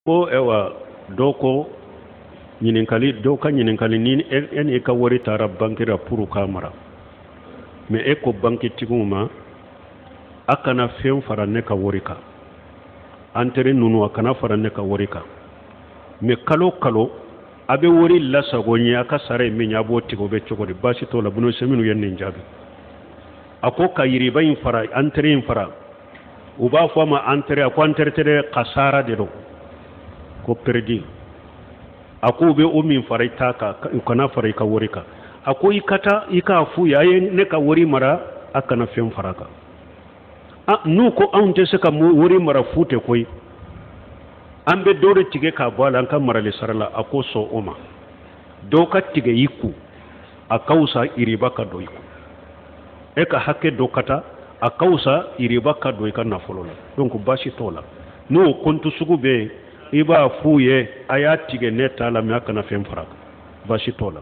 ko ewa doko ɲininkali dɔw ka ɲininkali ni e ka wari taara banki la pour k'a mara mais e ko bankitigiw ma a kana fɛn fara ne ka wari kan entrée ninnu a kana fara ne ka wari kan mais kalo kalo a bɛ wari lasago n ye a ka sara ye min ye a b'o tigɛ o bɛ cogo di baasi t'o la bunu seminu ye nin jaabi a ko ka yiriba in fara entrée in fara u b'a fɔ a ma entrée a ko entrée tɛ dɛ kasara de don ko perdi a ko u bɛ o min fara i ta kan u kana fara i ka wari kan a ko i ka taa i k'a f'u ye a ye ne ka wari mara a kana fɛn fara kan n'u ko anw tɛ se ka wari mara fu tɛ koyi an bɛ dɔ de tigɛ k'a bɔ a la an ka marali sara la a ko sɔn o ma dɔw ka tigɛ i kun a ka wusa iriba ka don i kun e ka hakɛ dɔ ka taa a ka wusa iriba ka don i ka nafolo la donc baasi t'o la n'o compte sugu bɛ yen i b'a f'u ye a y'a tigɛ ne t'a la mais a kana fɛn fara kan baasi t'o la